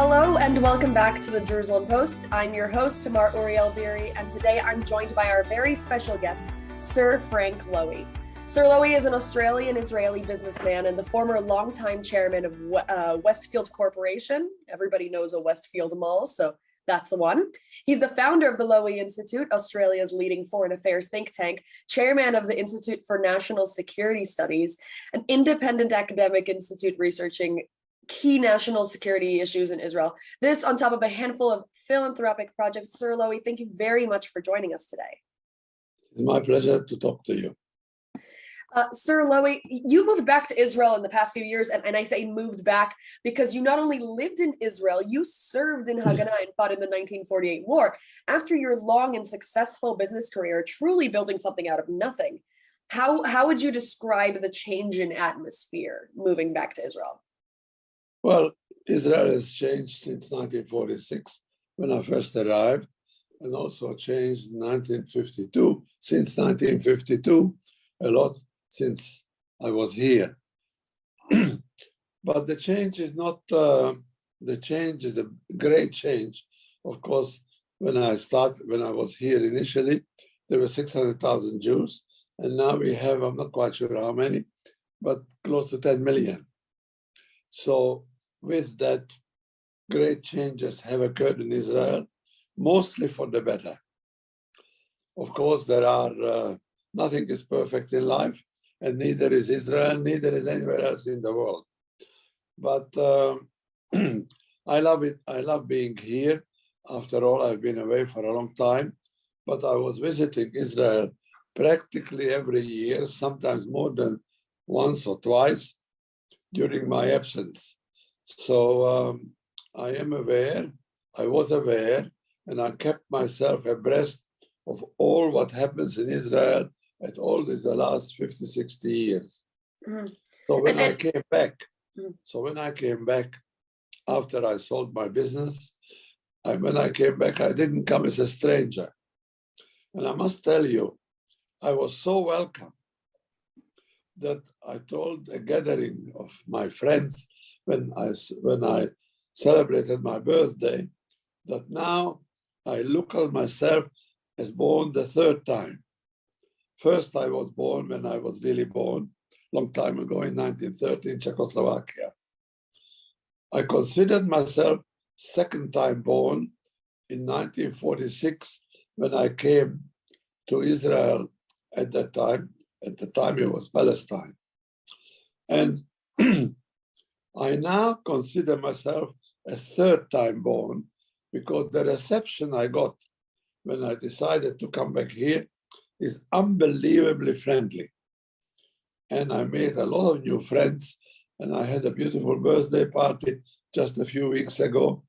Hello and welcome back to the Jerusalem Post. I'm your host, Tamar Uriel-Beeri, and today I'm joined by our very special guest, Sir Frank Lowy. Sir Lowy is an Australian-Israeli businessman and the former longtime chairman of Westfield Corporation. Everybody knows a Westfield mall, so that's the one. He's the founder of the Lowy Institute, Australia's leading foreign affairs think tank, chairman of the Institute for National Security Studies, an independent academic institute researching key national security issues in Israel. This on top of a handful of philanthropic projects. Sir Lowy, thank you very much for joining us today. It's my pleasure to talk to you. Sir Lowy, you moved back to Israel in the past few years, and I say moved back because you not only lived in Israel, you served in Haganah and fought in the 1948 war. After your long and successful business career, truly building something out of nothing, how would you describe the change in atmosphere moving back to Israel? Well, Israel has changed since 1946, when I first arrived, and also changed in 1952, since 1952, a lot since I was here. But the change is not, the change is a great change. Of course, when I was here initially, there were 600,000 Jews, and now we have, I'm not quite sure how many, but close to 10 million. So with that, great changes have occurred in Israel, mostly for the better. Of course, there are, nothing is perfect in life, and neither is Israel, neither is anywhere else in the world. But I love it. I love being here. After all, I've been away for a long time, but I was visiting Israel practically every year, sometimes more than once or twice during my absence. So I am aware, I was aware, and I kept myself abreast of all what happens in Israel at all the last 50, 60 years. Mm-hmm. So when I came back after I sold my business, when I came back, I didn't come as a stranger. And I must tell you, I was so welcome that I told a gathering of my friends when I celebrated my birthday, that now I look at myself as born the third time. First, I was born when I was really born, long time ago in 1930 in Czechoslovakia. I considered myself second time born in 1946 when I came to Israel at that time. At the time it was Palestine. And I now consider myself a third time born because the reception I got when I decided to come back here is unbelievably friendly. And I made a lot of new friends, and I had a beautiful birthday party just a few weeks ago.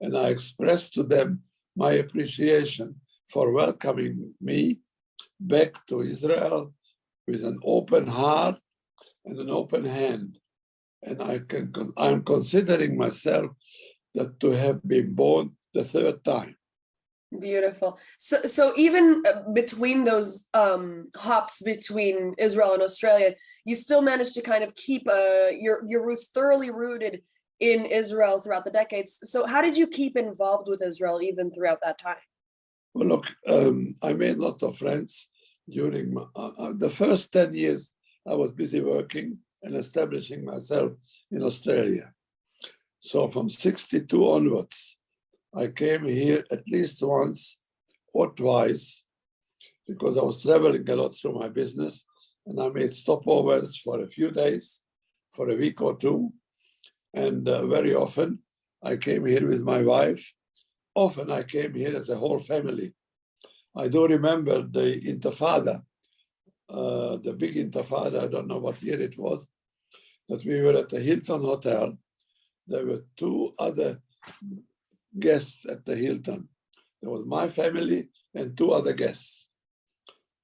And I expressed to them my appreciation for welcoming me back to Israel with an open heart and an open hand. And I'm considering myself that to have been born the third time. Beautiful. So even between those hops between Israel and Australia, you still managed to kind of keep your roots thoroughly rooted in Israel throughout the decades. So how did you keep involved with Israel even throughout that time? Well, look, I made lots of friends during the first 10 years. I was busy working and establishing myself in Australia. So from 62 onwards, I came here at least once or twice because I was traveling a lot through my business, and I made stopovers for a few days, for a week or two. And very often I came here with my wife. Often I came here as a whole family. I do remember the Intifada, the big Intifada, I don't know what year it was, that we were at the Hilton Hotel. There were two other guests at the Hilton. There was my family and two other guests.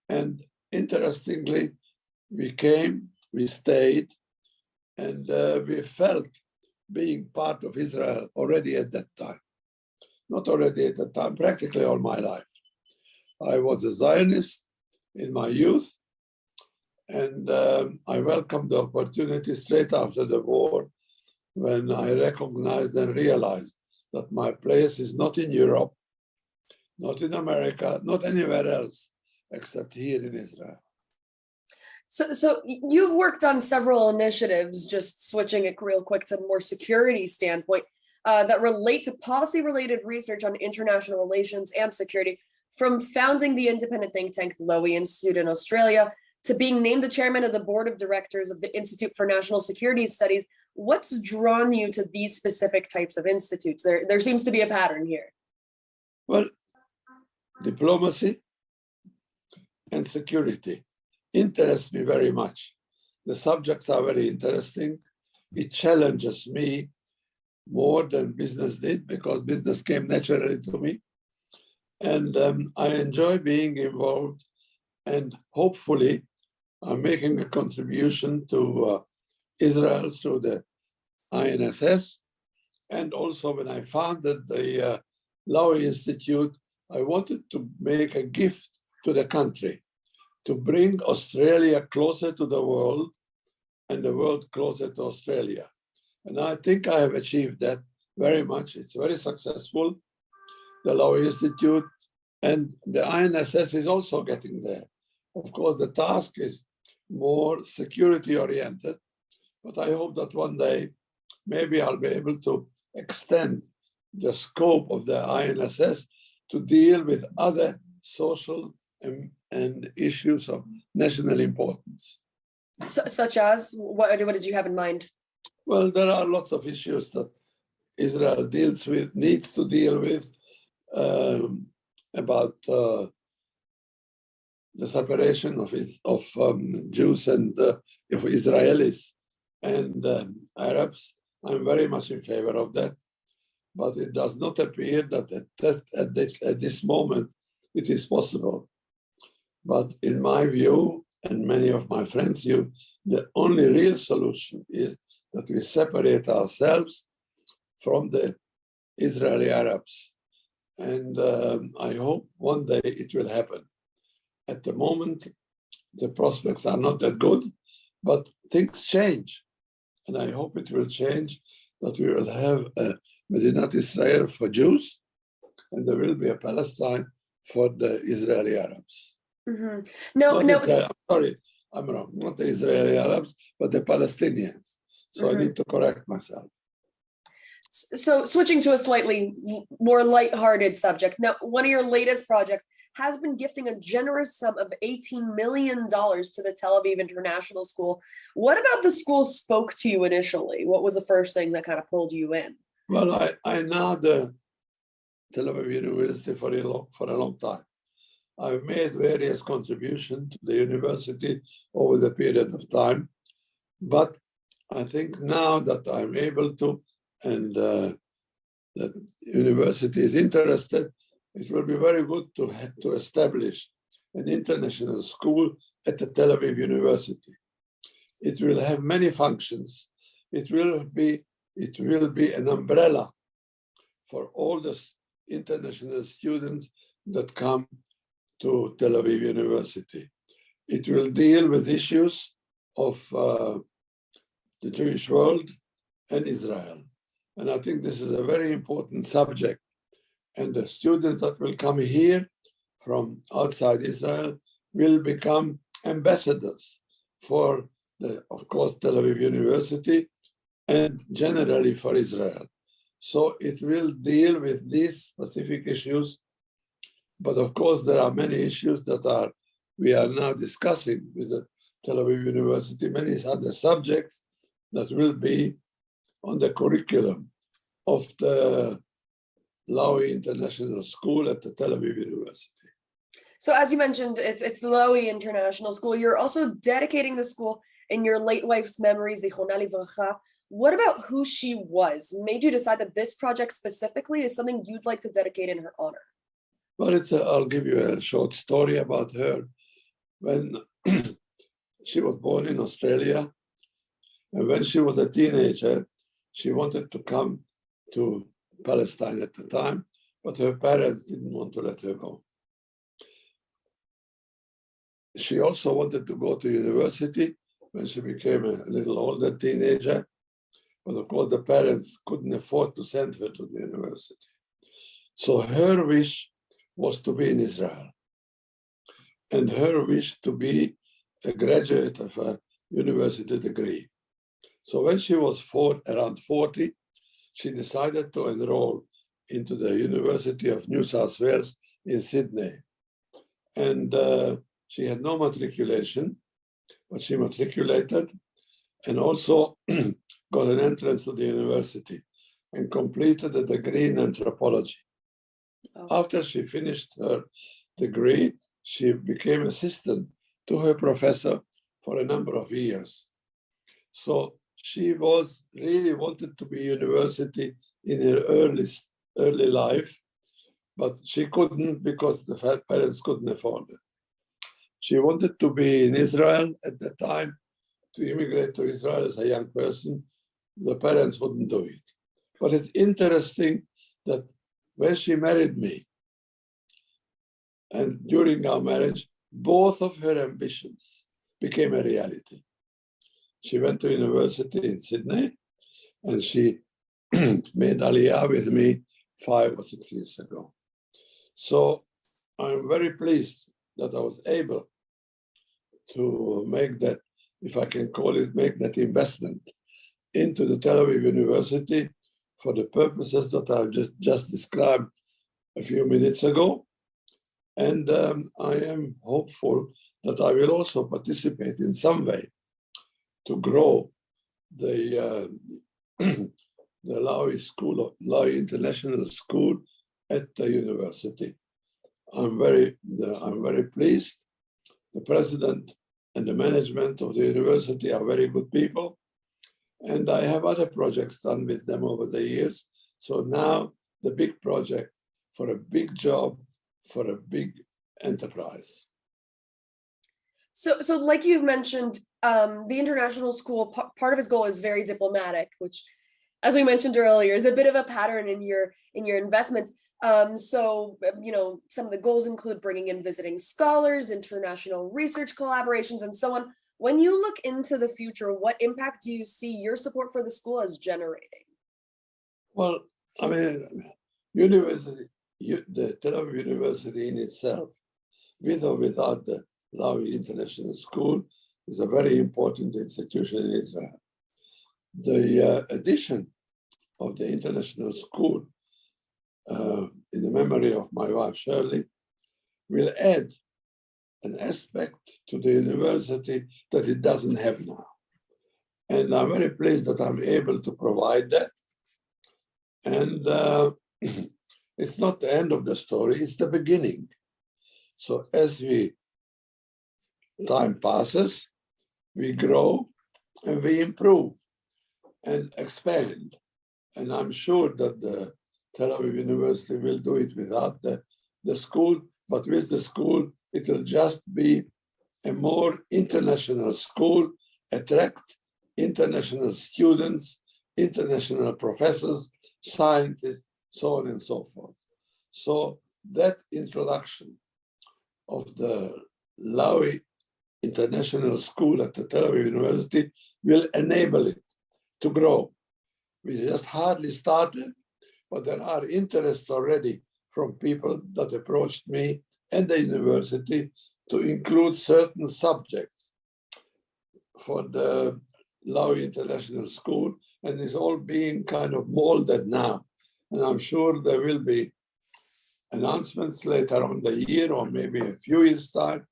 And interestingly, we came, we stayed, and we felt being part of Israel already at that time. Not already at that time, practically all my life. I was a Zionist in my youth, and I welcomed the opportunity straight after the war when I recognized and realized that my place is not in Europe, not in America, not anywhere else, except here in Israel. So you've worked on several initiatives, just switching it real quick to more security standpoint, that relate to policy-related research on international relations and security, from founding the independent think tank, the Lowy Institute in Australia, to being named the chairman of the board of directors of the Institute for National Security Studies. What's drawn you to these specific types of institutes? There seems to be a pattern here. Well, diplomacy and security interest me very much. The subjects are very interesting. It challenges me more than business did, because business came naturally to me. And I enjoy being involved, and hopefully I'm making a contribution to Israel through the INSS. And also when I founded the Lowy Institute, I wanted to make a gift to the country, to bring Australia closer to the world and the world closer to Australia. And I think I have achieved that very much. It's very successful, the Lowy Institute, and the INSS is also getting there. Of course, the task is more security oriented, but I hope that one day maybe I'll be able to extend the scope of the INSS to deal with other social and issues of national importance. Such as, what did you have in mind? Well, there are lots of issues that Israel needs to deal with, about the separation of Jews and of Israelis and Arabs. I'm very much in favor of that, but it does not appear that at this moment it is possible. But in my view, and many of my friends' view, the only real solution is that we separate ourselves from the Israeli Arabs. And I hope one day it will happen. At the moment, the prospects are not that good, but things change. And I hope it will change, that we will have a Medinat Israel for Jews, and there will be a Palestine for the Israeli Arabs. Mm-hmm. Sorry, I'm wrong. Not the Israeli Arabs, but the Palestinians. So I need to correct myself. So switching to a slightly more lighthearted subject. Now, one of your latest projects has been gifting a generous sum of $18 million to the Tel Aviv International School. What about the school spoke to you initially? What was the first thing that kind of pulled you in? Well, I know the Tel Aviv University for a long time. I've made various contributions to the university over the period of time, but I think now that I'm able to, and the university is interested, it will be very good to establish an international school at the Tel Aviv University. It will have many functions. It will be an umbrella for all the international students that come to Tel Aviv University. It will deal with issues of the Jewish world and Israel. And I think this is a very important subject. And the students that will come here from outside Israel will become ambassadors for of course, Tel Aviv University and generally for Israel. So it will deal with these specific issues. But of course, there are many issues that we are now discussing with the Tel Aviv University, many other subjects that will be on the curriculum of the Lowy International School at the Tel Aviv University. So as you mentioned, it's the Lowy International School. You're also dedicating the school in your late wife's memory, Zichronah Livracha. What about who she was made you decide that this project specifically is something you'd like to dedicate in her honor? Well, I'll give you a short story about her. When she was born in Australia, and when she was a teenager, she wanted to come to Palestine at the time, but her parents didn't want to let her go. She also wanted to go to university when she became a little older teenager, but of course the parents couldn't afford to send her to the university. So her wish was to be in Israel, and her wish to be a graduate of a university degree. So when she was around 40, she decided to enroll into the University of New South Wales in Sydney. And she had no matriculation, but she matriculated and also got an entrance to the university and completed a degree in anthropology. Oh. After she finished her degree, she became assistant to her professor for a number of years. So she really wanted to be university in her early life, but she couldn't because the parents couldn't afford it. She wanted to be in Israel at the time, to immigrate to Israel as a young person. The parents wouldn't do it. But it's interesting that when she married me, and during our marriage, both of her ambitions became a reality. She went to university in Sydney, and she made Aliyah with me 5 or 6 years ago. So I'm very pleased that I was able to make that, if I can call it, make that investment into the Tel Aviv University for the purposes that I've just described a few minutes ago. And I am hopeful that I will also participate in some way to grow the Lowy International School at the university. I'm very pleased. The president and the management of the university are very good people. And I have other projects done with them over the years. So now the big project for a big job, for a big enterprise. So like you mentioned, the international school, part of its goal is very diplomatic, which, as we mentioned earlier, is a bit of a pattern in your investments. So, some of the goals include bringing in visiting scholars, international research collaborations, and so on. When you look into the future, what impact do you see your support for the school as generating? Well, I mean, the Tel Aviv University in itself, with or without the Lowy International School, is a very important institution in Israel. The addition of the international school in the memory of my wife, Shirley, will add an aspect to the university that it doesn't have now. And I'm very pleased that I'm able to provide that. And it's not the end of the story, it's the beginning. So as time passes, we grow and we improve and expand. And I'm sure that the Tel Aviv University will do it without the school, but with the school, it will just be a more international school, attract international students, international professors, scientists, so on and so forth. So that introduction of the Lowy International School at the Tel Aviv University will enable it to grow. We just hardly started, but there are interests already from people that approached me and the university to include certain subjects for the Lowy International School, and it's all being kind of molded now. And I'm sure there will be announcements later on the year or maybe a few years' time,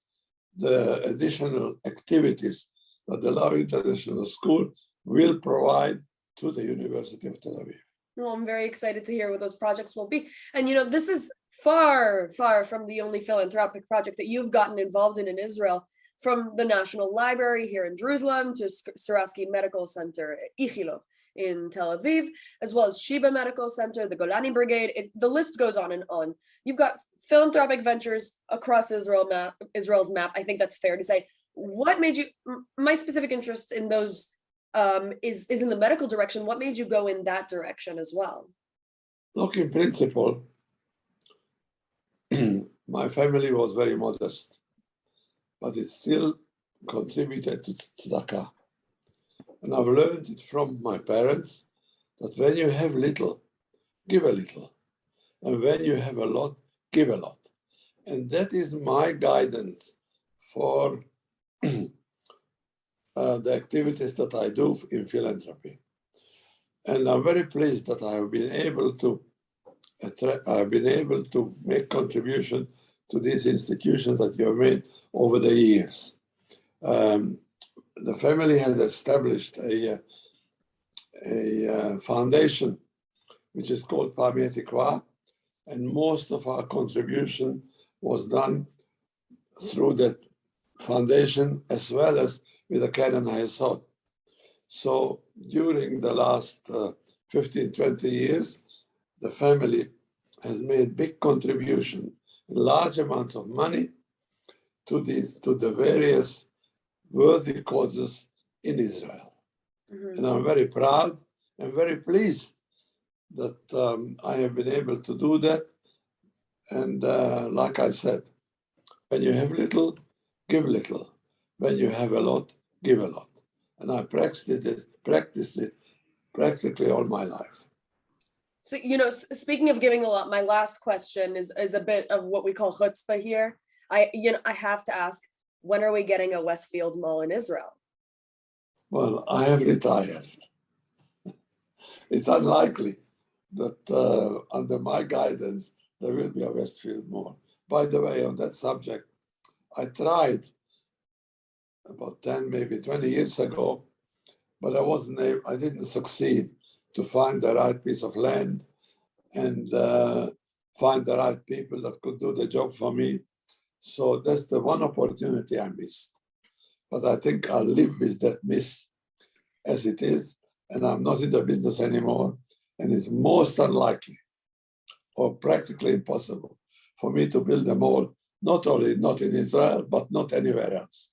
the additional activities that the Lowy International School will provide to the University of Tel Aviv. Well, I'm very excited to hear what those projects will be. And, this is far, far from the only philanthropic project that you've gotten involved in Israel, from the National Library here in Jerusalem to Sourasky Medical Center, Ichilov in Tel Aviv, as well as Sheba Medical Center, the Golani Brigade. The list goes on and on. You've got philanthropic ventures across Israel's map. I think that's fair to say. What made you, my specific interest in those is in the medical direction. What made you go in that direction as well? Look, in principle, my family was very modest, but it still contributed to tzedakah. And I've learned it from my parents that when you have little, give a little. And when you have a lot, give a lot. And that is my guidance for the activities that I do in philanthropy. And I'm very pleased that I have been able to make contribution to these institutions that you have made over the years. The family has established a foundation which is called Pamei Tikva, and most of our contribution was done through that foundation as well as with the Keren HaYesod. So during the last 15, 20 years, the family has made big contributions, large amounts of money to the various worthy causes in Israel. Mm-hmm. And I'm very proud and very pleased that I have been able to do that. And like I said, when you have little, give little. When you have a lot, give a lot. And I practiced it practically all my life. So, speaking of giving a lot, my last question is a bit of what we call chutzpah here. I have to ask, when are we getting a Westfield mall in Israel? Well, I have retired. It's unlikely that under my guidance, there will be a Westfield mall. By the way, on that subject, I tried about 10, maybe 20 years ago, but I didn't succeed to find the right piece of land and find the right people that could do the job for me. So that's the one opportunity I missed. But I think I'll live with that miss as it is, and I'm not in the business anymore, and it's most unlikely or practically impossible for me to build a mall, not in Israel, but not anywhere else.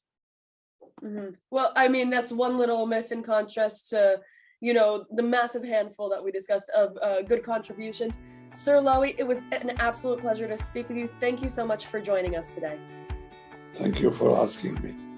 Mm-hmm. Well, I mean, that's one little miss in contrast to, the massive handful that we discussed of good contributions. Sir Lowy, it was an absolute pleasure to speak with you. Thank you so much for joining us today. Thank you for asking me.